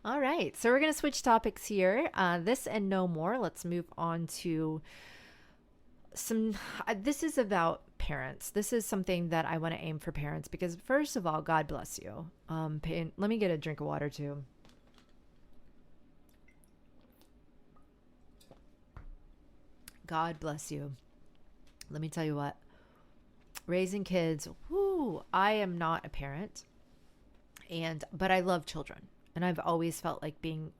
All right. So we're going to switch topics here. This and no more. Let's move on to some. This is about parents. This is something that I want to aim for parents because, first of all, God bless you. Let me get a drink of water too. God bless you. Let me tell you what. Raising kids, whoo, I am not a parent, but I love children. And I've always felt like being,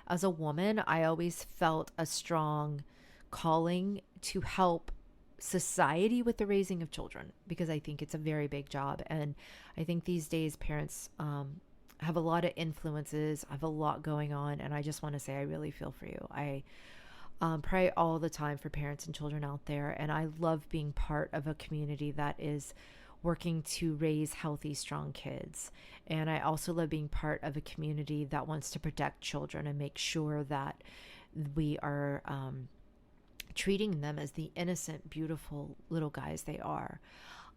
as a woman, I always felt a strong calling to help society with the raising of children because I think it's a very big job. And I think these days parents have a lot of influences, have a lot going on. And I just want to say, I really feel for you. I pray all the time for parents and children out there. And I love being part of a community that is working to raise healthy, strong kids. And I also love being part of a community that wants to protect children and make sure that we are treating them as the innocent, beautiful little guys they are.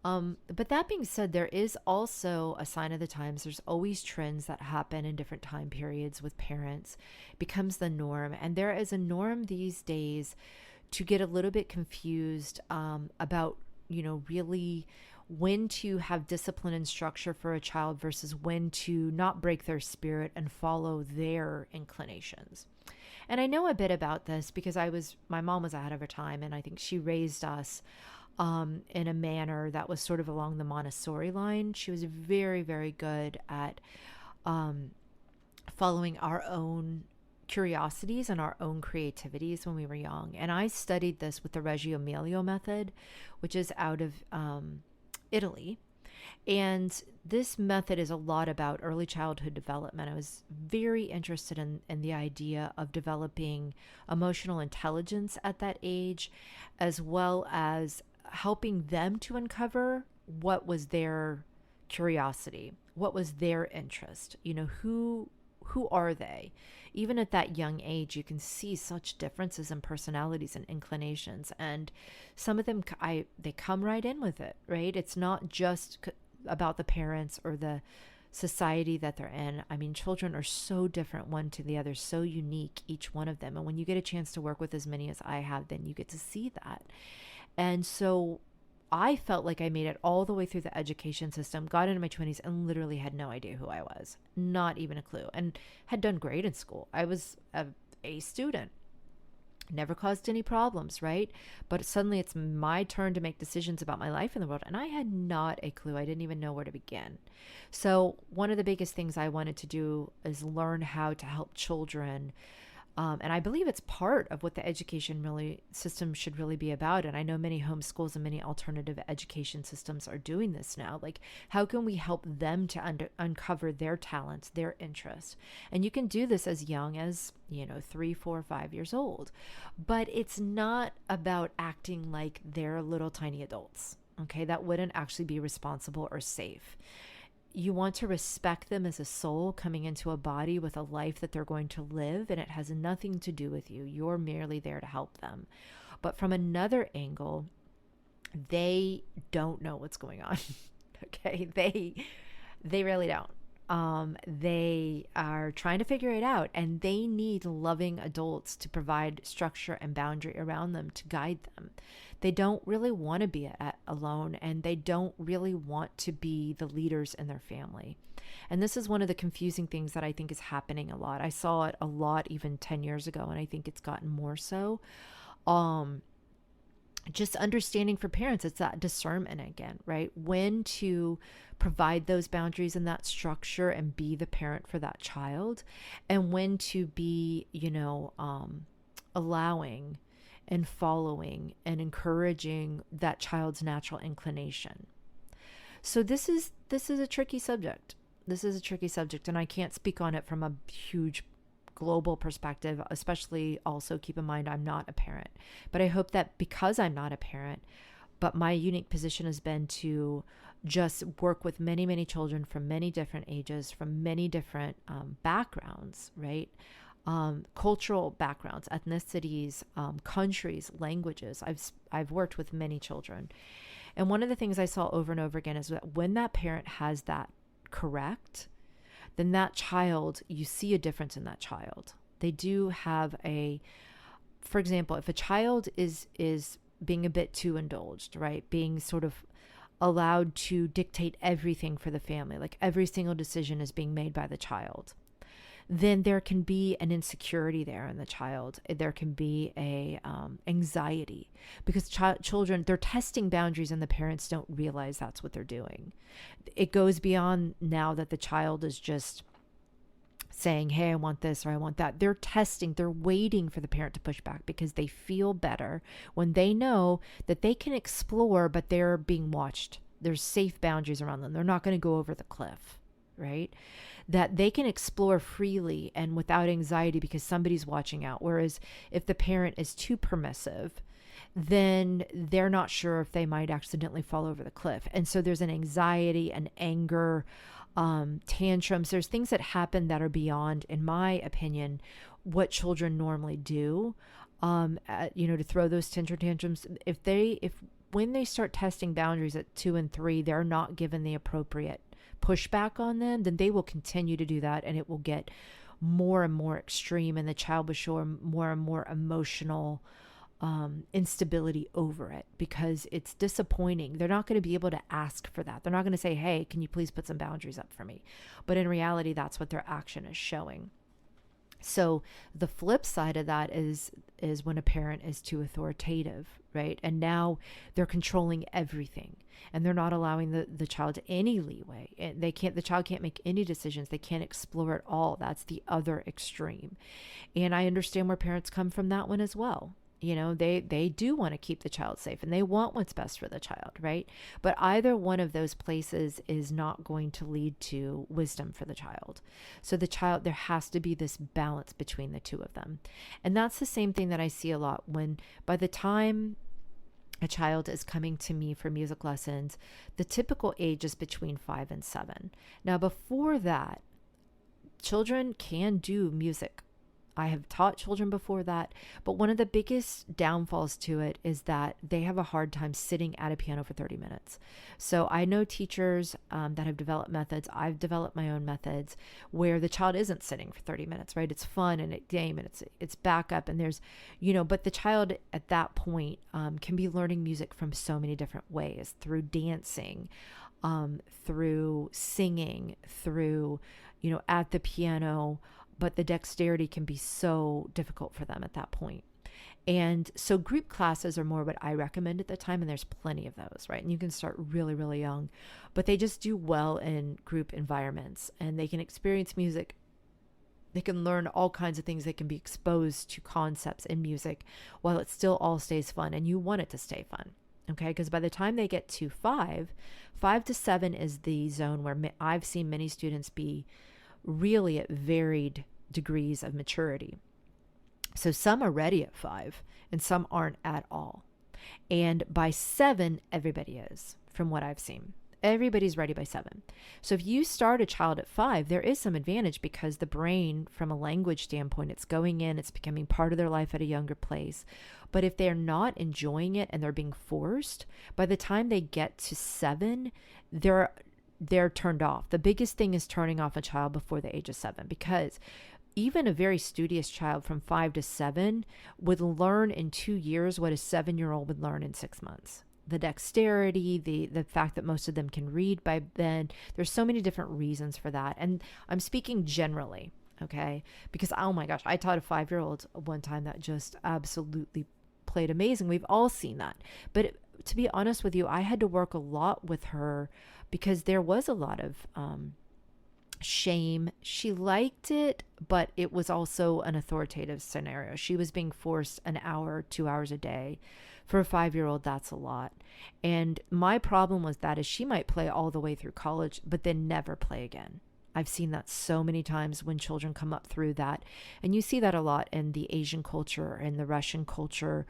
But that being said, there is also a sign of the times. There's always trends that happen in different time periods with parents. It becomes the norm. And there is a norm these days to get a little bit confused about, really when to have discipline and structure for a child versus when to not break their spirit and follow their inclinations. And I know a bit about this because my mom was ahead of her time, and I think she raised us in a manner that was sort of along the Montessori line. She was very, very good at um, following our own curiosities and our own creativities when we were young. And I studied this with the Reggio Emilio method, which is out of Italy. And this method is a lot about early childhood development. I was very interested in the idea of developing emotional intelligence at that age, as well as helping them to uncover what was their curiosity, what was their interest. Who are they? Even at that young age, you can see such differences in personalities and inclinations, and some of them they come right in with it, right? It's not just about the parents or the society that they're in. I mean, children are so different one to the other, so unique, each one of them. And when you get a chance to work with as many as I have, then you get to see that. And so I felt like I made it all the way through the education system, got into my 20s, and literally had no idea who I was. Not even a clue. And had done great in school. I was a student. Never caused any problems, right? But suddenly it's my turn to make decisions about my life in the world. And I had not a clue. I didn't even know where to begin. So, one of the biggest things I wanted to do is learn how to help children, and I believe it's part of what the education really system should really be about. And I know many homeschools and many alternative education systems are doing this now. Like, how can we help them to uncover their talents, their interests? And you can do this as young as, 3, 4, 5 years old. But it's not about acting like they're little tiny adults. Okay, that wouldn't actually be responsible or safe. You want to respect them as a soul coming into a body with a life that they're going to live, and it has nothing to do with you. You're merely there to help them. But from another angle, they don't know what's going on. Okay, they really don't. They are trying to figure it out, and they need loving adults to provide structure and boundary around them to guide them. They don't really want to be alone, and they don't really want to be the leaders in their family. And this is one of the confusing things that I think is happening a lot. I saw it a lot even 10 years ago, and I think it's gotten more so. Um, just understanding for parents, it's that discernment again, right? When to provide those boundaries and that structure and be the parent for that child, and when to be, allowing and following and encouraging that child's natural inclination. So this is a tricky subject. This is a tricky subject, and I can't speak on it from a huge global perspective, especially also keep in mind I'm not a parent. But I hope that because I'm not a parent, but my unique position has been to just work with many, many children from many different ages, from many different backgrounds, right? Cultural backgrounds, ethnicities, countries, languages. I've worked with many children. And one of the things I saw over and over again is that when that parent has that correct, then that child, you see a difference in that child. They do have for example, if a child is being a bit too indulged, right? Being sort of allowed to dictate everything for the family, like every single decision is being made by the child, then there can be an insecurity there in the child. There can be a anxiety, because children, they're testing boundaries and the parents don't realize that's what they're doing. It goes beyond now that the child is just saying, hey, I want this or I want that. They're testing, they're waiting for the parent to push back, because they feel better when they know that they can explore, but they're being watched. There's safe boundaries around them. They're not going to go over the cliff, right? That they can explore freely and without anxiety because somebody's watching out. Whereas if the parent is too permissive, then they're not sure if they might accidentally fall over the cliff. And so there's an anxiety, an anger, tantrums. There's things that happen that are beyond, in my opinion, what children normally do. To throw those tantrums. When they start testing boundaries at 2 and 3, they're not given the appropriate pushback on them, then they will continue to do that, and it will get more and more extreme, and the child will show more and more emotional instability over it, because it's disappointing. They're not going to be able to ask for that. They're not going to say, hey, can you please put some boundaries up for me? But in reality, that's what their action is showing. So the flip side of that is when a parent is too authoritative, right? And now they're controlling everything, and they're not allowing the child any leeway. The child can't make any decisions. They can't explore at all. That's the other extreme. And I understand where parents come from that one as well. They do want to keep the child safe, and they want what's best for the child, right? But either one of those places is not going to lead to wisdom for the child. So there has to be this balance between the two of them. And that's the same thing that I see a lot by the time a child is coming to me for music lessons, the typical age is between 5 and 7. Now, before that, children can do music. I have taught children before that, but one of the biggest downfalls to it is that they have a hard time sitting at a piano for 30 minutes. So I know teachers that have developed methods. I've developed my own methods where the child isn't sitting for 30 minutes, right? It's fun and it's game and it's backup, and there's, but the child at that point can be learning music from so many different ways, through dancing, through singing, through, at the piano. But the dexterity can be so difficult for them at that point. And so group classes are more what I recommend at the time, and there's plenty of those, right? And you can start really, really young, but they just do well in group environments, and they can experience music. They can learn all kinds of things. They can be exposed to concepts in music while it still all stays fun, and you want it to stay fun. Okay, because by the time they get to 5 to 7 is the zone where I've seen many students be really at varied degrees of maturity. So some are ready at 5 and some aren't at all. And by 7, everybody is, from what I've seen. Everybody's ready by 7. So if you start a child at 5, there is some advantage, because the brain, from a language standpoint, it's going in, it's becoming part of their life at a younger place. But if they're not enjoying it and they're being forced, by the time they get to 7, they're turned off. The biggest thing is turning off a child before the age of 7, because even a very studious child from 5 to 7 would learn in 2 years what a 7-year-old would learn in 6 months. The dexterity, the fact that most of them can read by then. There's so many different reasons for that. And I'm speaking generally, okay? Because, oh my gosh, I taught a 5-year-old one time that just absolutely played amazing. We've all seen that. But to be honest with you, I had to work a lot with her, because there was a lot of shame. She liked it, but it was also an authoritative scenario. She was being forced an hour, 2 hours a day. For a 5-year-old, that's a lot. And my problem was that is she might play all the way through college, but then never play again. I've seen that so many times when children come up through that. And you see that a lot in the Asian culture and the Russian culture.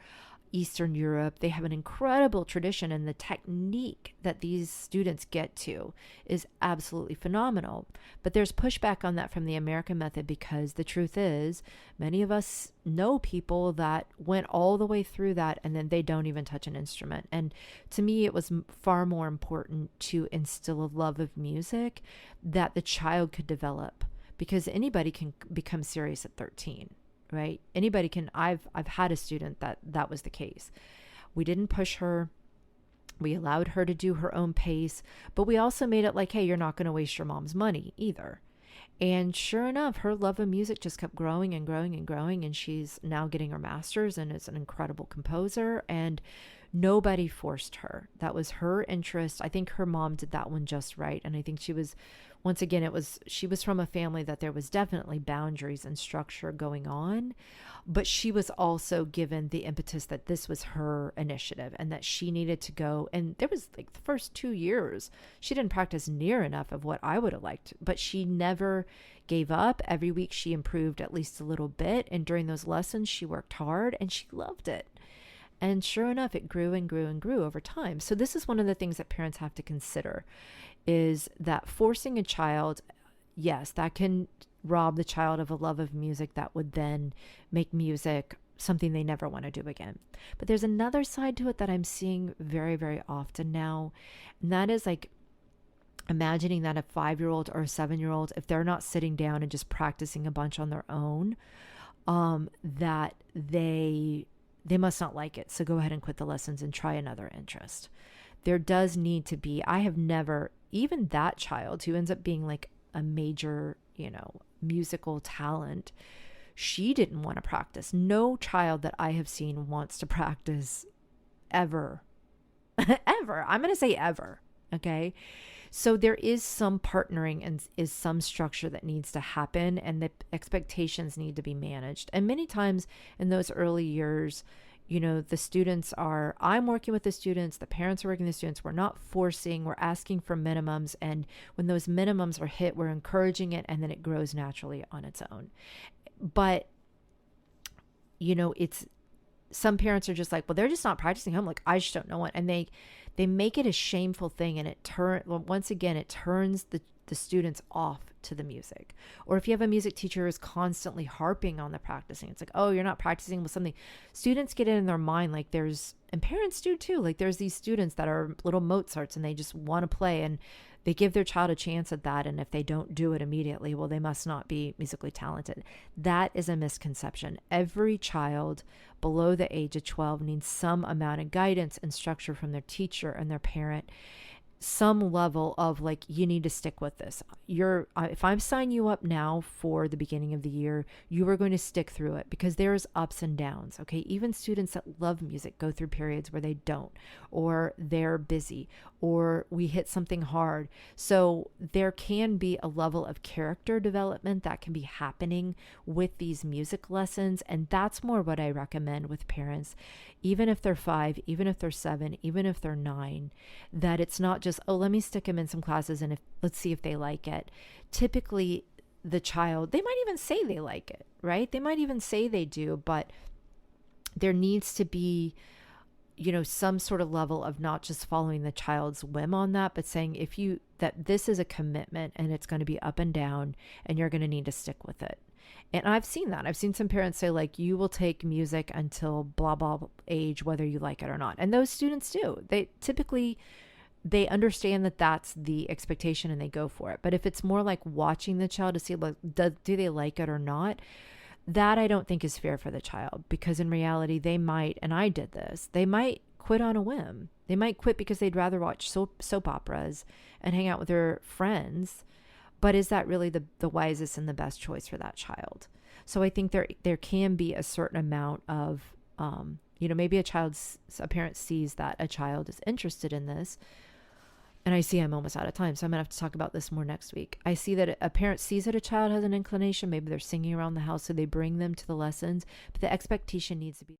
Eastern Europe, they have an incredible tradition, and the technique that these students get to is absolutely phenomenal. But there's pushback on that from the American method, because the truth is, many of us know people that went all the way through that and then they don't even touch an instrument. And to me, it was far more important to instill a love of music that the child could develop, because anybody can become serious at 13. Right? Anybody can. I've had a student that was the case. We didn't push her. We allowed her to do her own pace, but we also made it like, hey, you're not going to waste your mom's money either. And sure enough, her love of music just kept growing and growing and growing. And she's now getting her master's and is an incredible composer. And nobody forced her. That was her interest. I think her mom did that one just right. And I think she was, once again, she was from a family that there was definitely boundaries and structure going on, but she was also given the impetus that this was her initiative and that she needed to go. And there was like the first 2 years, she didn't practice near enough of what I would have liked, but she never gave up. Every week she improved at least a little bit. And during those lessons, she worked hard and she loved it. And sure enough, it grew and grew and grew over time. So this is one of the things that parents have to consider, is that forcing a child, yes, that can rob the child of a love of music that would then make music something they never want to do again. But there's another side to it that I'm seeing very, very often now. And that is like imagining that a 5-year-old or a 7-year-old, if they're not sitting down and just practicing a bunch on their own, that they must not like it. So go ahead and quit the lessons and try another interest. There does need to be, I have never, even that child who ends up being like a major, musical talent, she didn't want to practice. No child that I have seen wants to practice ever. Ever. I'm going to say ever. Okay. So there is some partnering and is some structure that needs to happen, and the expectations need to be managed. And many times in those early years, the students I'm working with the students, the parents are working with the students. We're not forcing, we're asking for minimums. And when those minimums are hit, we're encouraging it, and then it grows naturally on its own. But, it's, some parents are just like, well, they're just not practicing home. Like, I just don't know what. And they make it a shameful thing. And it turns the students off to the music. Or if you have a music teacher who's constantly harping on the practicing, it's like, oh, you're not practicing with something. Students get it in their mind, like and parents do too. Like there's these students that are little Mozarts and they just want to play, and they give their child a chance at that. And if they don't do it immediately, well, they must not be musically talented. That is a misconception. Every child below the age of 12 needs some amount of guidance and structure from their teacher and their parent. Some level of like, you need to stick with this. If I'm signing you up now for the beginning of the year, you are going to stick through it, because there's ups and downs. Okay. Even students that love music go through periods where they don't, or they're busy, or we hit something hard. So there can be a level of character development that can be happening with these music lessons. And that's more what I recommend with parents, even if they're 5, even if they're 7, even if they're 9, that it's not just, oh, let me stick them in some classes and let's see if they like it. Typically the child, they might even say they like it, right? They might even say they do, but there needs to be, some sort of level of not just following the child's whim on that, but saying that this is a commitment and it's going to be up and down and you're going to need to stick with it. And I've seen that. I've seen some parents say like, you will take music until blah, blah, blah age, whether you like it or not. And those students do. They understand that that's the expectation and they go for it. But if it's more like watching the child to see, like, do they like it or not, that I don't think is fair for the child, because in reality they might, and I did this, they might quit on a whim. They might quit because they'd rather watch soap operas and hang out with their friends. But is that really the wisest and the best choice for that child? So I think there can be a certain amount of, maybe a parent sees that a child is interested in this. And I see I'm almost out of time, so I'm going to have to talk about this more next week. I see that a parent sees that a child has an inclination. Maybe they're singing around the house, so they bring them to the lessons. But the expectation needs to be